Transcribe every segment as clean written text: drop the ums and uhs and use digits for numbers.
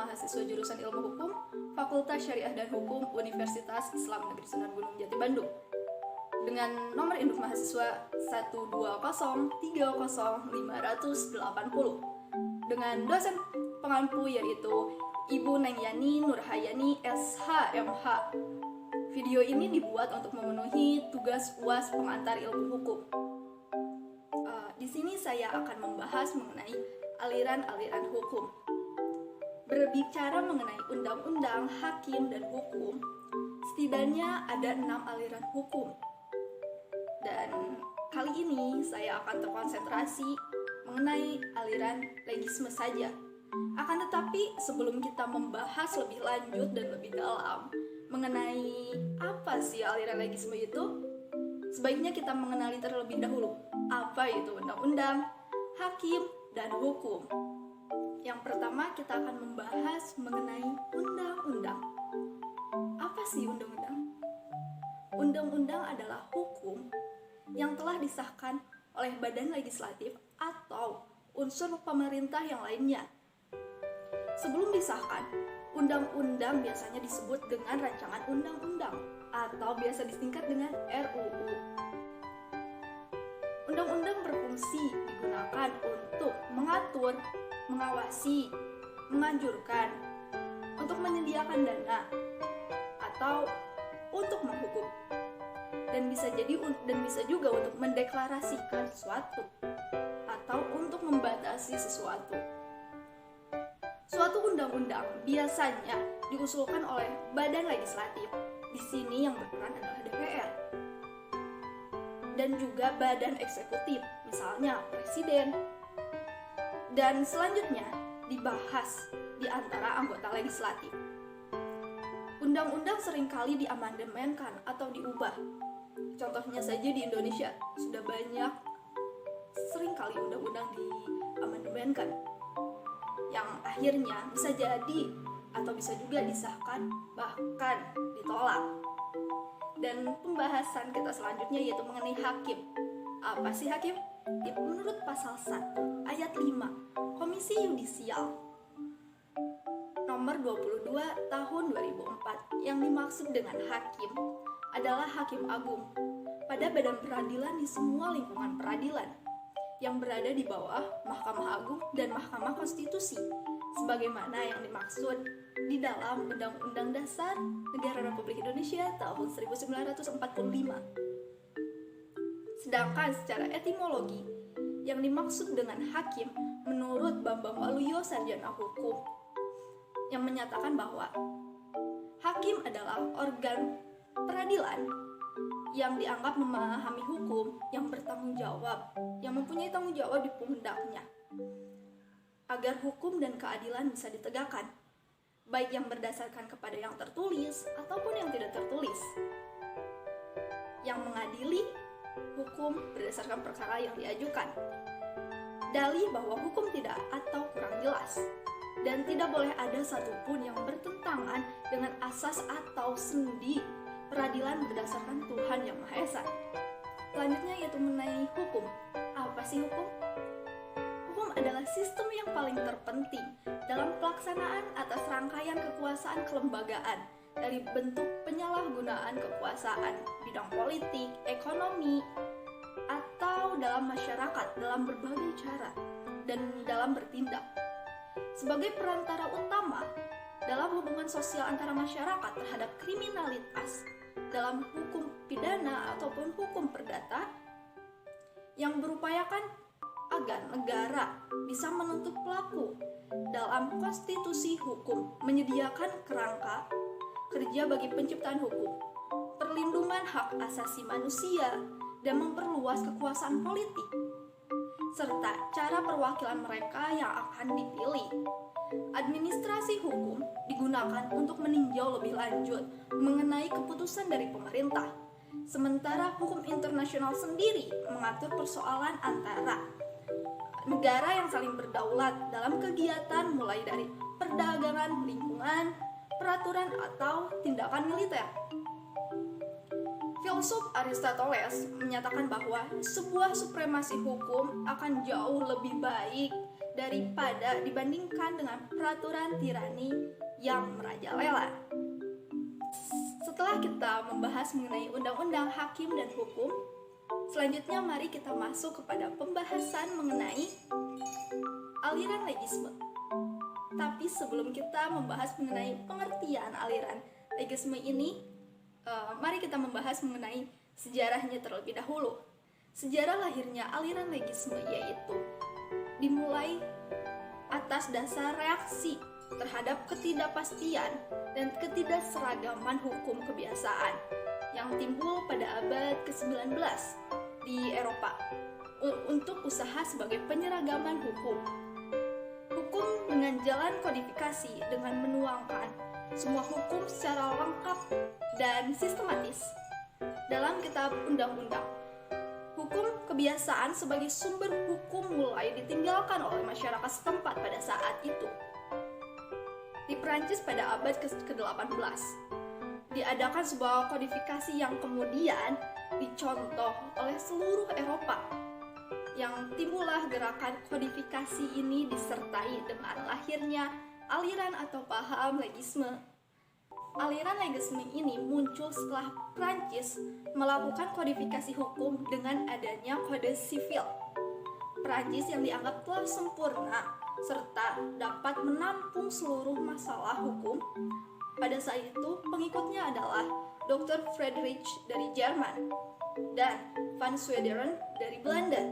mahasiswa jurusan Ilmu Hukum, Fakultas Syariah dan Hukum, Universitas Islam Negeri Sunan Gunung Jati Bandung. Dengan nomor induk mahasiswa 120300580. Dengan dosen pengampu yaitu Ibu Nengyani Nurhayani SHMH. Video ini dibuat untuk memenuhi tugas UAS pengantar ilmu hukum. Di sini saya akan membahas mengenai aliran-aliran hukum. Berbicara mengenai undang-undang, hakim, dan hukum, setidaknya ada 6 aliran hukum. Dan kali ini saya akan terkonsentrasi mengenai aliran legisme saja. Akan tetapi sebelum kita membahas lebih lanjut dan lebih dalam mengenai apa sih aliran legisme itu, sebaiknya kita mengenali terlebih dahulu apa itu undang-undang, hakim, dan hukum. Yang pertama kita akan membahas mengenai undang-undang. Apa sih undang-undang? Undang-undang adalah hukum yang telah disahkan oleh badan legislatif atau unsur pemerintah yang lainnya. Sebelum disahkan, undang-undang biasanya disebut dengan rancangan undang-undang atau biasa disingkat dengan RUU. Undang-undang berfungsi digunakan untuk mengatur, mengawasi, menganjurkan, untuk menyediakan dana, atau untuk menghukum. Dan bisa juga untuk mendeklarasikan sesuatu atau untuk membatasi sesuatu. Suatu undang-undang biasanya diusulkan oleh badan legislatif. Di sini yang berperan adalah DPR. Dan juga badan eksekutif, misalnya presiden. Dan selanjutnya dibahas di antara anggota legislatif. Undang-undang seringkali diamandemenkan atau diubah. Contohnya saja di Indonesia sudah banyak seringkali undang-undang diamandemenkan yang akhirnya bisa jadi atau bisa juga disahkan bahkan ditolak. Dan pembahasan kita selanjutnya yaitu mengenai hakim. Apa sih hakim? Menurut pasal 1 ayat 5 Komisi Yudisial nomor 22 tahun 2004 yang dimaksud dengan hakim adalah Hakim Agung pada badan peradilan di semua lingkungan peradilan yang berada di bawah Mahkamah Agung dan Mahkamah Konstitusi sebagaimana yang dimaksud di dalam Undang-Undang Dasar Negara Republik Indonesia tahun 1945. Sedangkan secara etimologi yang dimaksud dengan hakim menurut Bambang Waluyo sarjana hukum yang menyatakan bahwa hakim adalah organ peradilan yang dianggap memahami hukum, yang bertanggung jawab, yang mempunyai tanggung jawab di pundaknya agar hukum dan keadilan bisa ditegakkan, baik yang berdasarkan kepada yang tertulis ataupun yang tidak tertulis, yang mengadili hukum berdasarkan perkara yang diajukan, dalih bahwa hukum tidak atau kurang jelas, dan tidak boleh ada satupun yang bertentangan dengan asas atau sendi peradilan berdasarkan Tuhan Yang Maha Esa. Selanjutnya yaitu mengenai hukum. Apa sih hukum? Hukum adalah sistem yang paling terpenting dalam pelaksanaan atas rangkaian kekuasaan kelembagaan dari bentuk penyalahgunaan kekuasaan, bidang politik, ekonomi, atau dalam masyarakat dalam berbagai cara dan dalam bertindak. Sebagai perantara utama dalam hubungan sosial antara masyarakat terhadap kriminalitas dalam hukum pidana ataupun hukum perdata yang berupayakan agar negara bisa menuntut pelaku dalam konstitusi hukum, menyediakan kerangka kerja bagi penciptaan hukum, perlindungan hak asasi manusia, dan memperluas kekuasaan politik, serta cara perwakilan mereka yang akan dipilih. Administrasi hukum digunakan untuk meninjau lebih lanjut mengenai keputusan dari pemerintah, sementara hukum internasional sendiri mengatur persoalan antara negara yang saling berdaulat dalam kegiatan mulai dari perdagangan, lingkungan, peraturan, atau tindakan militer. Filsuf Aristoteles menyatakan bahwa sebuah supremasi hukum akan jauh lebih baik daripada dibandingkan dengan peraturan tirani yang merajalela. Setelah kita membahas mengenai undang-undang hakim dan hukum, selanjutnya mari kita masuk kepada pembahasan mengenai aliran legisme. Tapi sebelum kita membahas mengenai pengertian aliran legisme ini, mari kita membahas mengenai sejarahnya terlebih dahulu. Sejarah lahirnya aliran legisme yaitu dimulai atas dasar reaksi terhadap ketidakpastian dan ketidakseragaman hukum kebiasaan yang timbul pada abad ke-19 di Eropa untuk usaha sebagai penyeragaman hukum. Hukum dengan jalan kodifikasi dengan menuangkan semua hukum secara lengkap dan sistematis dalam kitab undang-undang. Hukum kebiasaan sebagai sumber hukum mulai ditinggalkan oleh masyarakat setempat pada saat itu. Di Prancis pada abad ke-18, diadakan sebuah kodifikasi yang kemudian dicontoh oleh seluruh Eropa. Yang timbullah gerakan kodifikasi ini disertai dengan lahirnya aliran atau paham legisme. Aliran legisme ini muncul setelah Prancis melakukan kodifikasi hukum dengan adanya kode sivil. Prancis yang dianggap telah sempurna serta dapat menampung seluruh masalah hukum. Pada saat itu pengikutnya adalah Dr. Friedrich dari Jerman dan Van Swederen dari Belanda.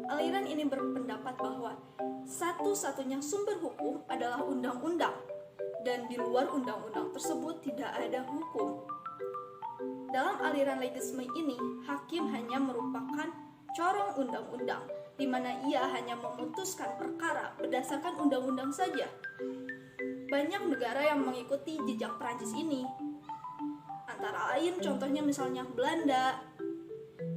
Aliran ini berpendapat bahwa satu-satunya sumber hukum adalah undang-undang, dan di luar undang-undang tersebut tidak ada hukum. Dalam aliran legisme ini, hakim hanya merupakan corong undang-undang, di mana ia hanya memutuskan perkara berdasarkan undang-undang saja. Banyak negara yang mengikuti jejak Prancis ini, antara lain contohnya misalnya Belanda,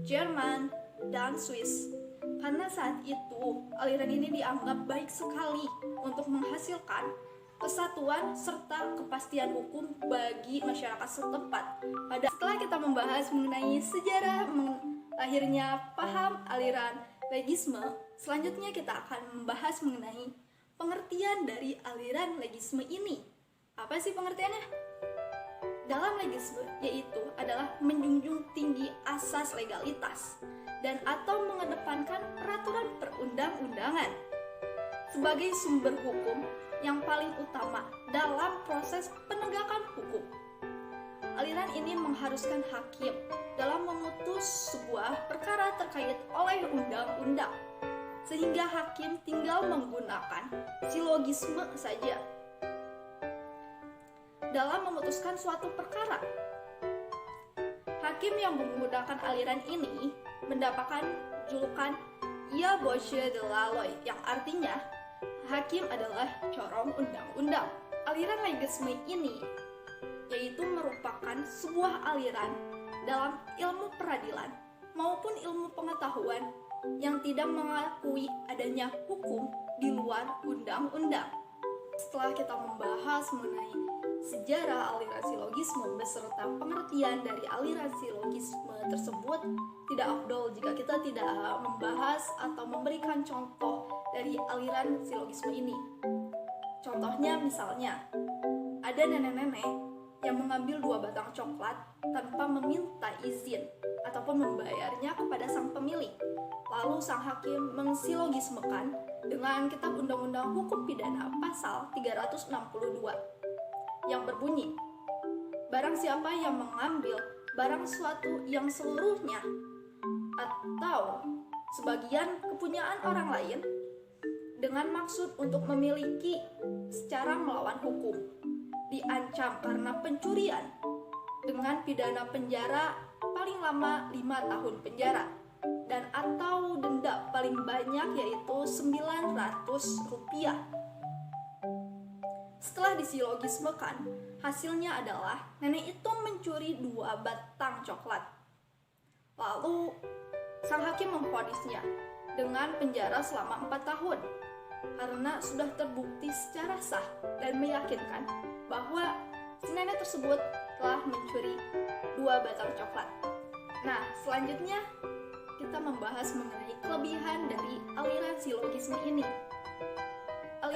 Jerman, dan Swiss. Karena saat itu aliran ini dianggap baik sekali untuk menghasilkan kesatuan serta kepastian hukum bagi masyarakat setempat. Setelah kita membahas mengenai sejarah lahirnya paham aliran legisme, selanjutnya kita akan membahas mengenai pengertian dari aliran legisme ini. Apa sih pengertiannya? Dalam legisme yaitu adalah menjunjung tinggi asas legalitas dan atau mengedepankan peraturan perundang-undangan sebagai sumber hukum yang paling utama dalam proses penegakan hukum. Aliran ini mengharuskan hakim dalam memutus sebuah perkara terkait oleh undang-undang, sehingga hakim tinggal menggunakan silogisme saja dalam memutuskan suatu perkara. Hakim yang menggunakan aliran ini mendapatkan julukan "Ya Boucher de la Loi", yang artinya hakim adalah corong undang-undang. Aliran legisme ini yaitu merupakan sebuah aliran dalam ilmu peradilan maupun ilmu pengetahuan yang tidak mengakui adanya hukum di luar undang-undang. Setelah kita membahas mengenai sejarah aliran silogisme beserta pengertian dari aliran silogisme tersebut, tidak afdol jika kita tidak membahas atau memberikan contoh dari aliran silogisme ini. Contohnya misalnya, ada nenek-nenek yang mengambil 2 batang coklat tanpa meminta izin ataupun membayarnya kepada sang pemilik. Lalu sang hakim mensilogismekan dengan kitab Undang-Undang Hukum Pidana pasal 362 yang berbunyi, barang siapa yang mengambil barang suatu yang seluruhnya atau sebagian kepunyaan orang lain dengan maksud untuk memiliki secara melawan hukum, diancam karena pencurian dengan pidana penjara paling lama 5 tahun penjara dan atau denda paling banyak yaitu Rp900. Setelah disilogismekan, hasilnya adalah nenek itu mencuri 2 batang coklat. Lalu sang hakim memvonisnya dengan penjara selama 4 tahun karena sudah terbukti secara sah dan meyakinkan bahwa si nenek tersebut telah mencuri 2 batang coklat. Nah, selanjutnya kita membahas mengenai kelebihan dari aliran silogisme ini.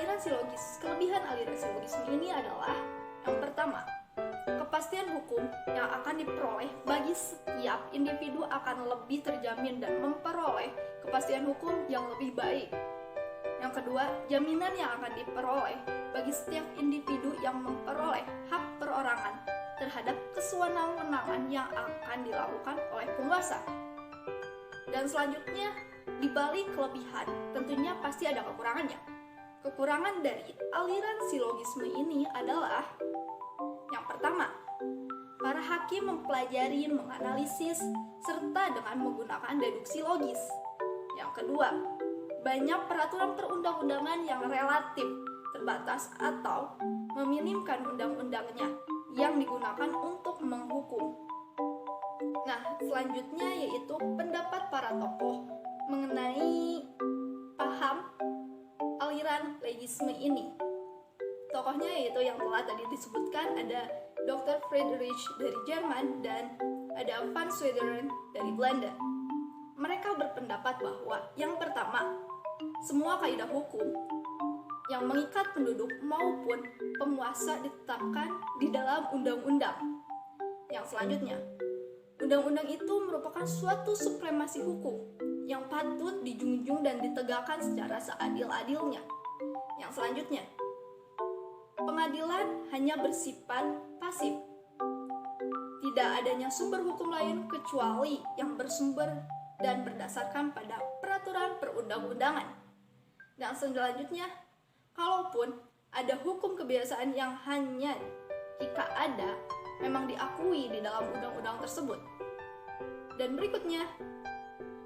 aliran silogis. Kelebihan aliran silogisme ini adalah yang pertama, kepastian hukum yang akan diperoleh bagi setiap individu akan lebih terjamin dan memperoleh kepastian hukum yang lebih baik. Yang kedua, jaminan yang akan diperoleh bagi setiap individu yang memperoleh hak perorangan terhadap kesewenang-wenangan yang akan dilakukan oleh penguasa. Dan selanjutnya, di balik kelebihan, tentunya pasti ada kekurangannya. Kekurangan dari aliran silogisme ini adalah yang pertama, para hakim mempelajari, menganalisis, serta dengan menggunakan deduksi logis. Yang kedua, banyak peraturan perundang-undangan yang relatif terbatas atau meminimkan undang-undangnya yang digunakan untuk menghukum. Nah, selanjutnya yaitu pendapat para tokoh mengenai paham aliran legisme ini. Tokohnya yaitu yang telah tadi disebutkan, ada Dr. Friedrich dari Jerman dan ada Van Swederen dari Belanda. Mereka berpendapat bahwa yang pertama, semua kaidah hukum yang mengikat penduduk maupun penguasa ditetapkan di dalam undang-undang. Yang selanjutnya, undang-undang itu merupakan suatu supremasi hukum yang patut dijunjung dan ditegakkan secara seadil-adilnya. Yang selanjutnya, pengadilan hanya bersifat pasif. Tidak adanya sumber hukum lain kecuali yang bersumber dan berdasarkan pada peraturan perundang-undangan. Dan selanjutnya, kalaupun ada hukum kebiasaan yang hanya jika ada, memang diakui di dalam undang-undang tersebut. Dan berikutnya,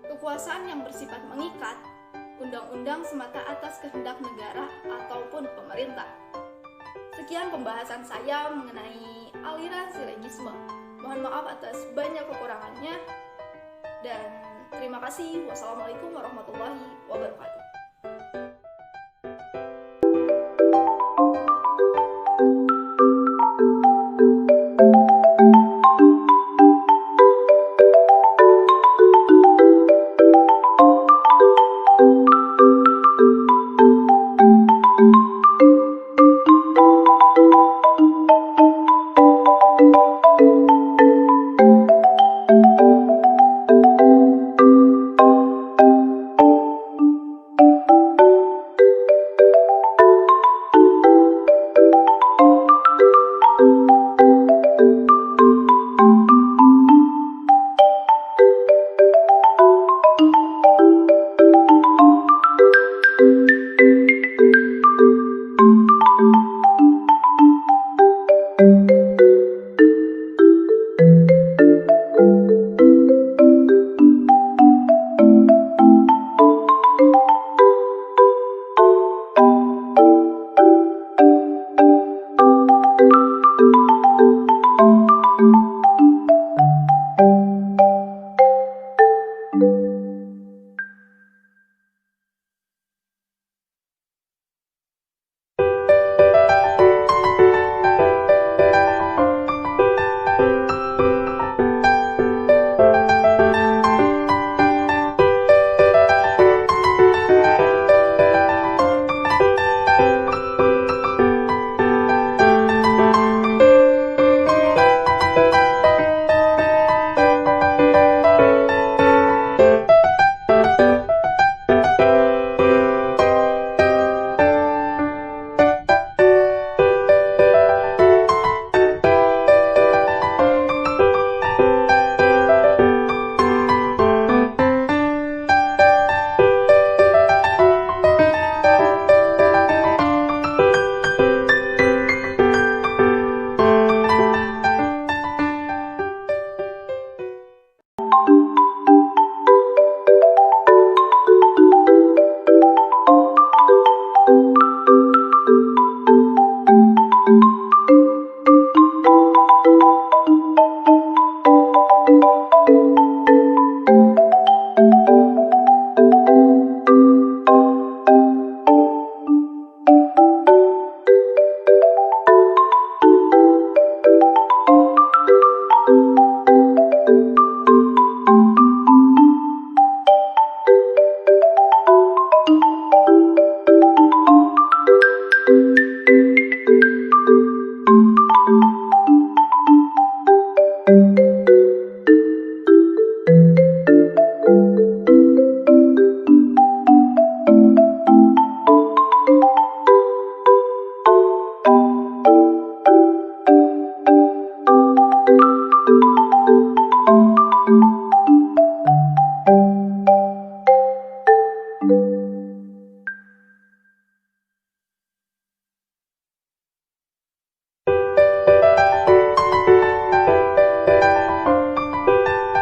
kekuasaan yang bersifat mengikat, undang-undang semata atas kehendak negara ataupun pemerintah. Sekian pembahasan saya mengenai aliran silogisme. Mohon maaf atas banyak kekurangannya, dan terima kasih. Wassalamualaikum warahmatullahi wabarakatuh.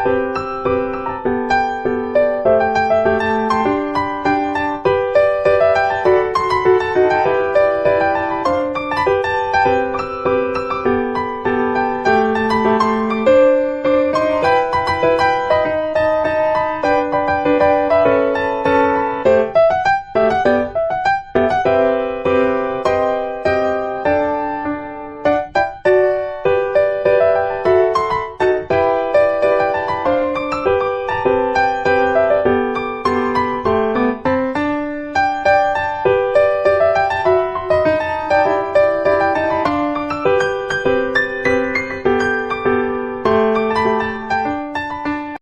Thank you.